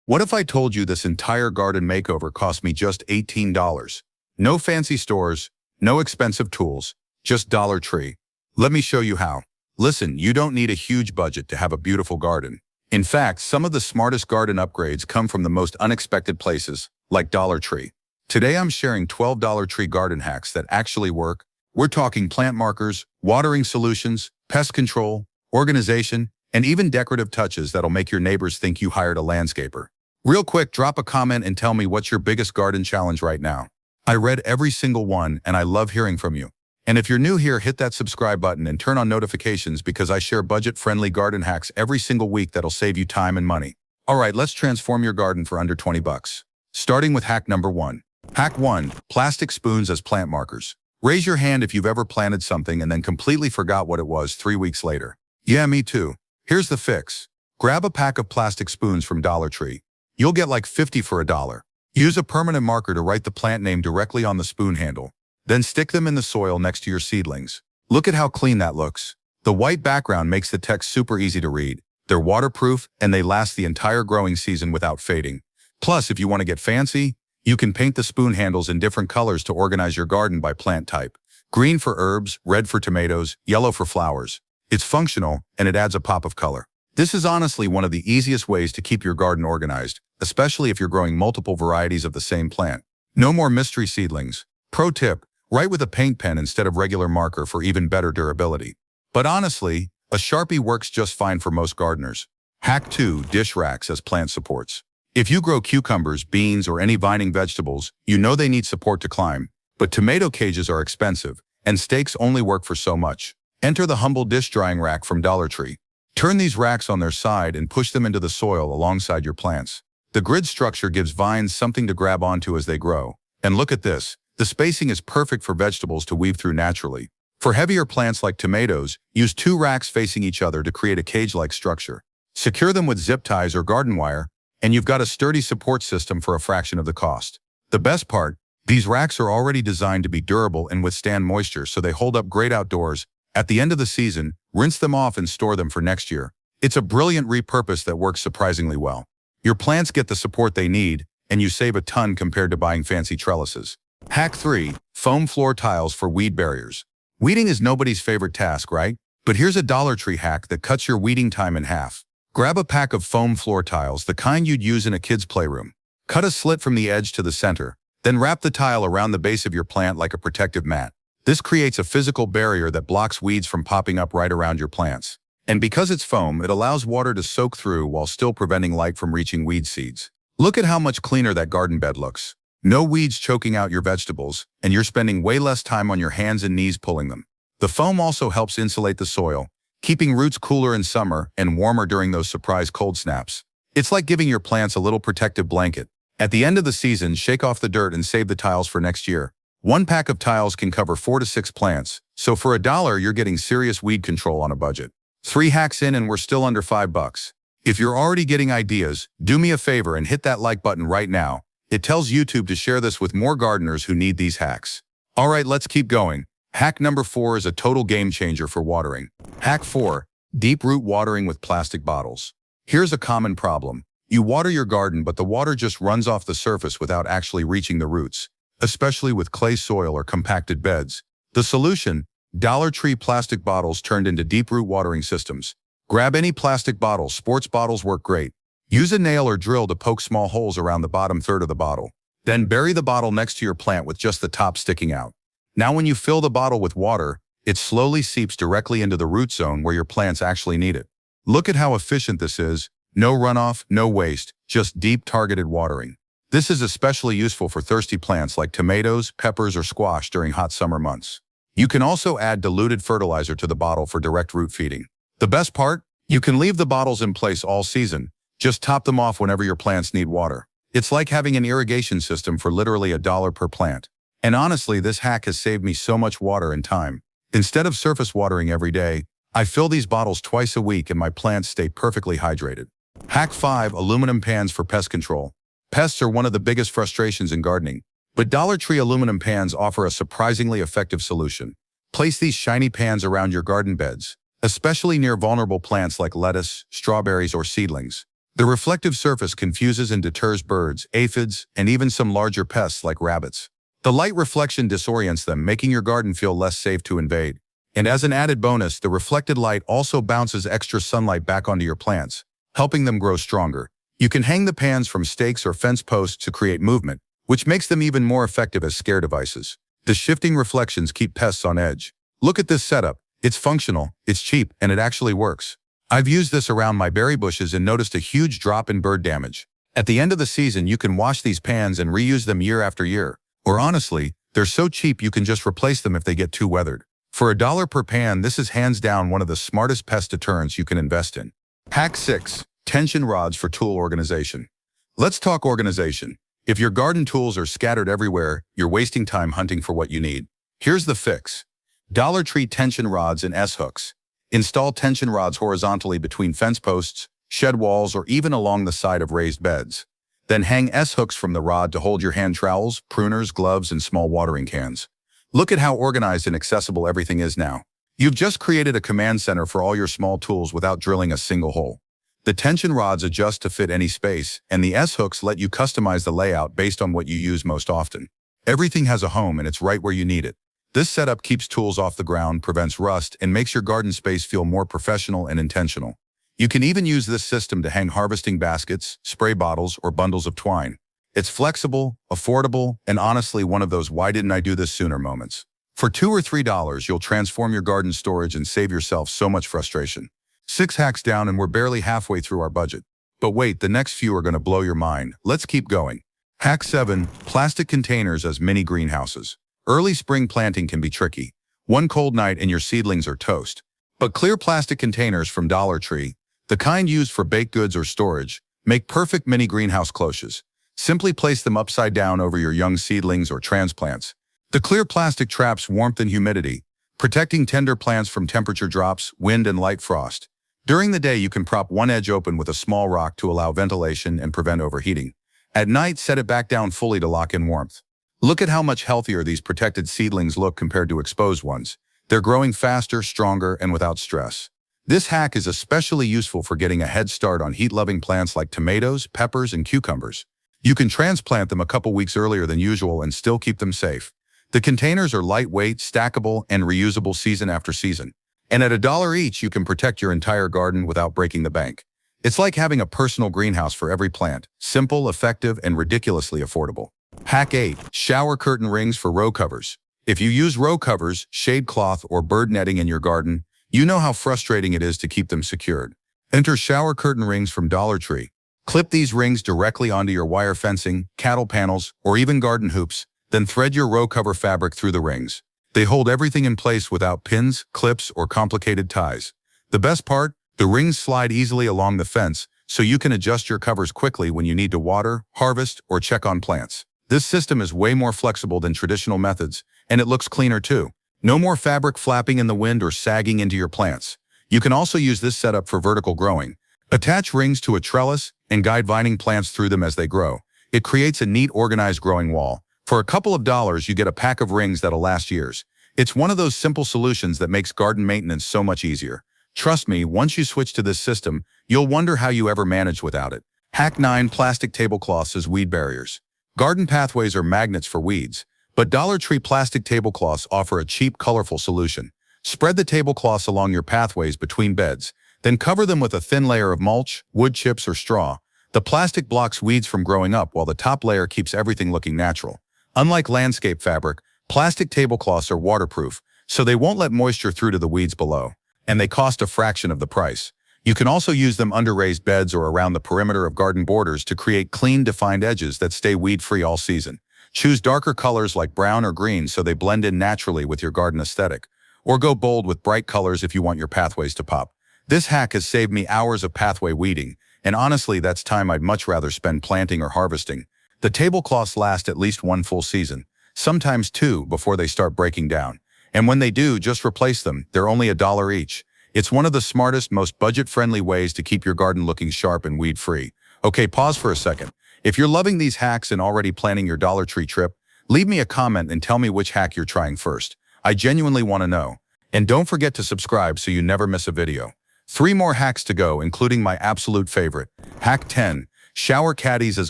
What if I told you this entire garden makeover cost me just $18? No fancy stores, no expensive tools, just Dollar Tree. Let me show you how. Listen, you don't need a huge budget to have a beautiful garden. In fact, some of the smartest garden upgrades come from the most unexpected places, like Dollar Tree. Today I'm sharing 12 Dollar Tree garden hacks that actually work. We're talking plant markers, watering solutions, pest control, organization, and even decorative touches that'll make your neighbors think you hired a landscaper. Real quick, drop a comment and tell me what's your biggest garden challenge right now. I read every single one and I love hearing from you. And if you're new here, hit that subscribe button and turn on notifications because I share budget-friendly garden hacks every single week that'll save you time and money. Alright, let's transform your garden for under 20 bucks. Starting with hack number 1. Hack 1. Plastic spoons as plant markers. Raise your hand if you've ever planted something and then completely forgot what it was 3 weeks later. Yeah, me too. Here's the fix. Grab a pack of plastic spoons from Dollar Tree. You'll get like 50 for $1. Use a permanent marker to write the plant name directly on the spoon handle. Then stick them in the soil next to your seedlings. Look at how clean that looks. The white background makes the text super easy to read. They're waterproof and they last the entire growing season without fading. Plus, if you want to get fancy, you can paint the spoon handles in different colors to organize your garden by plant type. Green for herbs, red for tomatoes, yellow for flowers. It's functional and it adds a pop of color. This is honestly one of the easiest ways to keep your garden organized, especially if you're growing multiple varieties of the same plant. No more mystery seedlings. Pro tip, write with a paint pen instead of regular marker for even better durability. But honestly, a Sharpie works just fine for most gardeners. Hack 2. Dish racks as plant supports. If you grow cucumbers, beans, or any vining vegetables, you know they need support to climb. But tomato cages are expensive, and stakes only work for so much. Enter the humble dish drying rack from Dollar Tree. Turn these racks on their side and push them into the soil alongside your plants. The grid structure gives vines something to grab onto as they grow. And look at this. The spacing is perfect for vegetables to weave through naturally. For heavier plants like tomatoes, use 2 racks facing each other to create a cage-like structure. Secure them with zip ties or garden wire, and you've got a sturdy support system for a fraction of the cost. The best part, these racks are already designed to be durable and withstand moisture, so they hold up great outdoors. At the end of the season, rinse them off and store them for next year. It's a brilliant repurpose that works surprisingly well. Your plants get the support they need, and you save a ton compared to buying fancy trellises. Hack 3. Foam floor tiles for weed barriers. Weeding is nobody's favorite task, right? But here's a Dollar Tree hack that cuts your weeding time in half. Grab a pack of foam floor tiles, the kind you'd use in a kid's playroom. Cut a slit from the edge to the center, then wrap the tile around the base of your plant like a protective mat. This creates a physical barrier that blocks weeds from popping up right around your plants. And because it's foam, it allows water to soak through while still preventing light from reaching weed seeds. Look at how much cleaner that garden bed looks. No weeds choking out your vegetables, and you're spending way less time on your hands and knees pulling them. The foam also helps insulate the soil, keeping roots cooler in summer and warmer during those surprise cold snaps. It's like giving your plants a little protective blanket. At the end of the season, shake off the dirt and save the tiles for next year. 1 pack of tiles can cover 4 to 6 plants, so for $1, you're getting serious weed control on a budget. 3 hacks in and we're still under $5. If you're already getting ideas, do me a favor and hit that like button right now. It tells YouTube to share this with more gardeners who need these hacks. Alright, let's keep going. Hack number 4 is a total game changer for watering. Hack 4. Deep root watering with plastic bottles. Here's a common problem. You water your garden, but the water just runs off the surface without actually reaching the roots, especially with clay soil or compacted beds. The solution? Dollar Tree plastic bottles turned into deep root watering systems. Grab any plastic bottle. Sports bottles work great. Use a nail or drill to poke small holes around the bottom third of the bottle. Then bury the bottle next to your plant with just the top sticking out. Now when you fill the bottle with water, it slowly seeps directly into the root zone where your plants actually need it. Look at how efficient this is. No runoff, no waste, just deep targeted watering. This is especially useful for thirsty plants like tomatoes, peppers, or squash during hot summer months. You can also add diluted fertilizer to the bottle for direct root feeding. The best part? You can leave the bottles in place all season. Just top them off whenever your plants need water. It's like having an irrigation system for literally $1 per plant. And honestly, this hack has saved me so much water and time. Instead of surface watering every day, I fill these bottles twice a week and my plants stay perfectly hydrated. Hack 5. Aluminum pans for pest control. Pests are one of the biggest frustrations in gardening, but Dollar Tree aluminum pans offer a surprisingly effective solution. Place these shiny pans around your garden beds, especially near vulnerable plants like lettuce, strawberries, or seedlings. The reflective surface confuses and deters birds, aphids, and even some larger pests like rabbits. The light reflection disorients them, making your garden feel less safe to invade. And as an added bonus, the reflected light also bounces extra sunlight back onto your plants, helping them grow stronger. You can hang the pans from stakes or fence posts to create movement, which makes them even more effective as scare devices. The shifting reflections keep pests on edge. Look at this setup. It's functional, it's cheap, and it actually works. I've used this around my berry bushes and noticed a huge drop in bird damage. At the end of the season, you can wash these pans and reuse them year after year. Or honestly, they're so cheap you can just replace them if they get too weathered. For $1 per pan, this is hands down one of the smartest pest deterrents you can invest in. Hack 6. Tension rods for tool organization. Let's talk organization. If your garden tools are scattered everywhere, you're wasting time hunting for what you need. Here's the fix. Dollar Tree tension rods and S-hooks. Install tension rods horizontally between fence posts, shed walls, or even along the side of raised beds. Then hang S-hooks from the rod to hold your hand trowels, pruners, gloves, and small watering cans. Look at how organized and accessible everything is now. You've just created a command center for all your small tools without drilling a single hole. The tension rods adjust to fit any space, and the S-hooks let you customize the layout based on what you use most often. Everything has a home and it's right where you need it. This setup keeps tools off the ground, prevents rust, and makes your garden space feel more professional and intentional. You can even use this system to hang harvesting baskets, spray bottles, or bundles of twine. It's flexible, affordable, and honestly one of those "why didn't I do this sooner" moments. For $2 or $3, you'll transform your garden storage and save yourself so much frustration. 6 hacks down and we're barely halfway through our budget. But wait, the next few are going to blow your mind. Let's keep going. Hack 7. Plastic containers as mini greenhouses. Early spring planting can be tricky. One cold night and your seedlings are toast. But clear plastic containers from Dollar Tree, the kind used for baked goods or storage, make perfect mini greenhouse cloches. Simply place them upside down over your young seedlings or transplants. The clear plastic traps warmth and humidity, protecting tender plants from temperature drops, wind, and light frost. During the day, you can prop one edge open with a small rock to allow ventilation and prevent overheating. At night, set it back down fully to lock in warmth. Look at how much healthier these protected seedlings look compared to exposed ones. They're growing faster, stronger, and without stress. This hack is especially useful for getting a head start on heat-loving plants like tomatoes, peppers, and cucumbers. You can transplant them a couple weeks earlier than usual and still keep them safe. The containers are lightweight, stackable, and reusable season after season. And at $1 each, you can protect your entire garden without breaking the bank. It's like having a personal greenhouse for every plant. Simple, effective, and ridiculously affordable. Hack 8. Shower curtain rings for row covers. If you use row covers, shade cloth, or bird netting in your garden, you know how frustrating it is to keep them secured. Enter shower curtain rings from Dollar Tree. Clip these rings directly onto your wire fencing, cattle panels, or even garden hoops, then thread your row cover fabric through the rings. They hold everything in place without pins, clips, or complicated ties. The best part? The rings slide easily along the fence, so you can adjust your covers quickly when you need to water, harvest, or check on plants. This system is way more flexible than traditional methods, and it looks cleaner too. No more fabric flapping in the wind or sagging into your plants. You can also use this setup for vertical growing. Attach rings to a trellis and guide vining plants through them as they grow. It creates a neat, organized growing wall. For a couple of dollars, you get a pack of rings that'll last years. It's one of those simple solutions that makes garden maintenance so much easier. Trust me, once you switch to this system, you'll wonder how you ever managed without it. Hack 9. Plastic tablecloths as weed barriers. Garden pathways are magnets for weeds, but Dollar Tree plastic tablecloths offer a cheap, colorful solution. Spread the tablecloths along your pathways between beds, then cover them with a thin layer of mulch, wood chips, or straw. The plastic blocks weeds from growing up while the top layer keeps everything looking natural. Unlike landscape fabric, plastic tablecloths are waterproof, so they won't let moisture through to the weeds below, and they cost a fraction of the price. You can also use them under raised beds or around the perimeter of garden borders to create clean, defined edges that stay weed-free all season. Choose darker colors like brown or green so they blend in naturally with your garden aesthetic, or go bold with bright colors if you want your pathways to pop. This hack has saved me hours of pathway weeding, and honestly, that's time I'd much rather spend planting or harvesting. The tablecloths last at least one full season, sometimes 2 before they start breaking down. And when they do, just replace them. They're only $1 each. It's one of the smartest, most budget-friendly ways to keep your garden looking sharp and weed-free. Okay, pause for a second. If you're loving these hacks and already planning your Dollar Tree trip, leave me a comment and tell me which hack you're trying first. I genuinely want to know. And don't forget to subscribe so you never miss a video. 3 more hacks to go, including my absolute favorite. Hack 10. Shower caddies as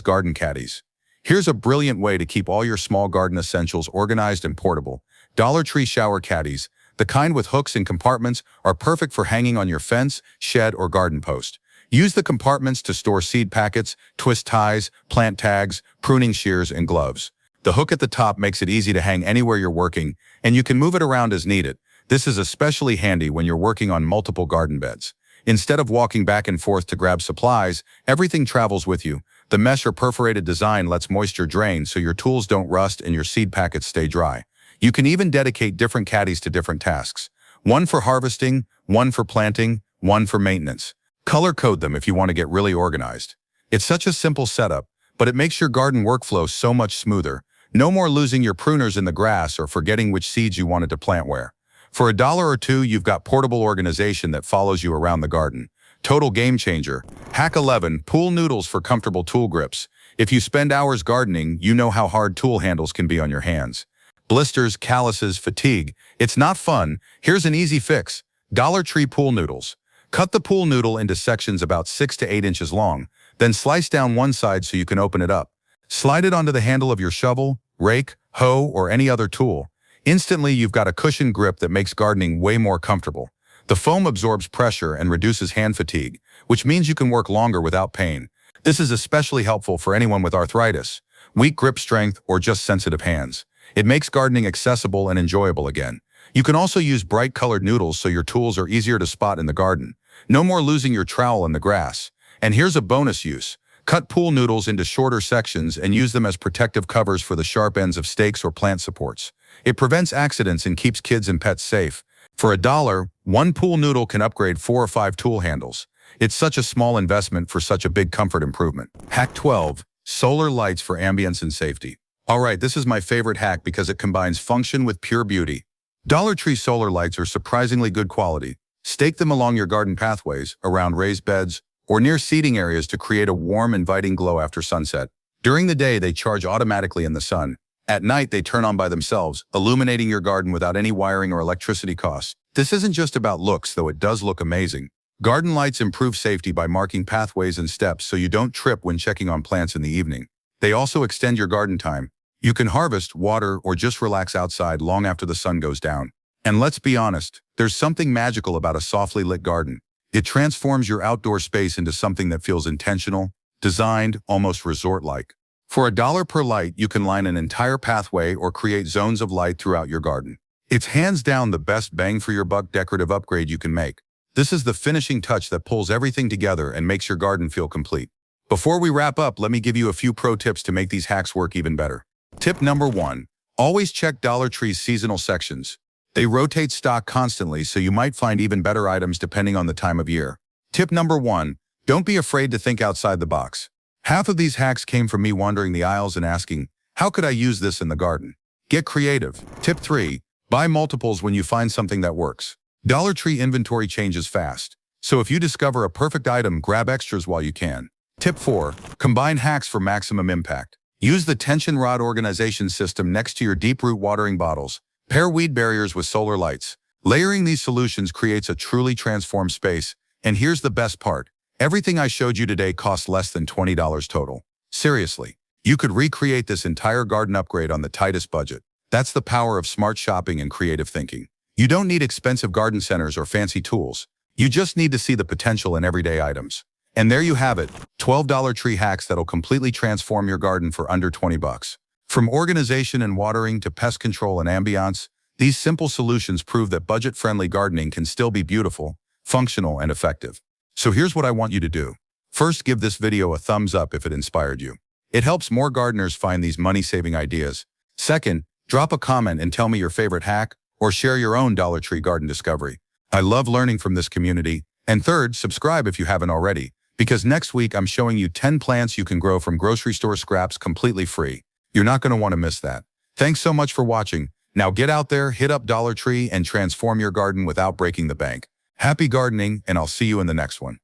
garden caddies. Here's a brilliant way to keep all your small garden essentials organized and portable. Dollar Tree shower caddies, the kind with hooks and compartments, are perfect for hanging on your fence, shed, or garden post. Use the compartments to store seed packets, twist ties, plant tags, pruning shears, and gloves. The hook at the top makes it easy to hang anywhere you're working, and you can move it around as needed. This is especially handy when you're working on multiple garden beds. Instead of walking back and forth to grab supplies, everything travels with you. The mesh or perforated design lets moisture drain so your tools don't rust and your seed packets stay dry. You can even dedicate different caddies to different tasks. One for harvesting, one for planting, one for maintenance. Color code them if you want to get really organized. It's such a simple setup, but it makes your garden workflow so much smoother. No more losing your pruners in the grass or forgetting which seeds you wanted to plant where. For $1 or $2, you've got portable organization that follows you around the garden. Total game changer. Hack 11. Pool noodles for comfortable tool grips. If you spend hours gardening, you know how hard tool handles can be on your hands. Blisters, calluses, fatigue. It's not fun. Here's an easy fix. Dollar Tree pool noodles. Cut the pool noodle into sections about 6 to 8 inches long, then slice down one side so you can open it up. Slide it onto the handle of your shovel, rake, hoe, or any other tool. Instantly, you've got a cushioned grip that makes gardening way more comfortable. The foam absorbs pressure and reduces hand fatigue, which means you can work longer without pain. This is especially helpful for anyone with arthritis, weak grip strength, or just sensitive hands. It makes gardening accessible and enjoyable again. You can also use bright-colored noodles so your tools are easier to spot in the garden. No more losing your trowel in the grass. And here's a bonus use. Cut pool noodles into shorter sections and use them as protective covers for the sharp ends of stakes or plant supports. It prevents accidents and keeps kids and pets safe. For $1, one pool noodle can upgrade 4 or 5 tool handles. It's such a small investment for such a big comfort improvement. Hack 12. Solar lights for ambience and safety. Alright, this is my favorite hack because it combines function with pure beauty. Dollar Tree solar lights are surprisingly good quality. Stake them along your garden pathways, around raised beds, or near seating areas to create a warm, inviting glow after sunset. During the day, they charge automatically in the sun. At night, they turn on by themselves, illuminating your garden without any wiring or electricity costs. This isn't just about looks, though it does look amazing. Garden lights improve safety by marking pathways and steps so you don't trip when checking on plants in the evening. They also extend your garden time. You can harvest, water, or just relax outside long after the sun goes down. And let's be honest, there's something magical about a softly lit garden. It transforms your outdoor space into something that feels intentional, designed, almost resort-like. For $1 per light, you can line an entire pathway or create zones of light throughout your garden. It's hands down the best bang for your buck decorative upgrade you can make. This is the finishing touch that pulls everything together and makes your garden feel complete. Before we wrap up, let me give you a few pro tips to make these hacks work even better. Tip number 1. Always check Dollar Tree's seasonal sections. They rotate stock constantly, so you might find even better items depending on the time of year. Tip number 1. Don't be afraid to think outside the box. Half of these hacks came from me wandering the aisles and asking, how could I use this in the garden? Get creative. Tip 3. Buy multiples when you find something that works. Dollar Tree inventory changes fast, so if you discover a perfect item, grab extras while you can. Tip 4. Combine hacks for maximum impact. Use the tension rod organization system next to your deep root watering bottles. Pair weed barriers with solar lights. Layering these solutions creates a truly transformed space. And here's the best part. Everything I showed you today costs less than $20 total. Seriously, you could recreate this entire garden upgrade on the tightest budget. That's the power of smart shopping and creative thinking. You don't need expensive garden centers or fancy tools. You just need to see the potential in everyday items. And there you have it, 12 Dollar Tree hacks that'll completely transform your garden for under 20 bucks. From organization and watering to pest control and ambiance, these simple solutions prove that budget-friendly gardening can still be beautiful, functional, and effective. So here's what I want you to do. First, give this video a thumbs up if it inspired you. It helps more gardeners find these money-saving ideas. Second, drop a comment and tell me your favorite hack, or share your own Dollar Tree garden discovery. I love learning from this community. And third, subscribe if you haven't already, because next week I'm showing you 10 plants you can grow from grocery store scraps completely free. You're not going to want to miss that. Thanks so much for watching. Now get out there, hit up Dollar Tree, and transform your garden without breaking the bank. Happy gardening, and I'll see you in the next one.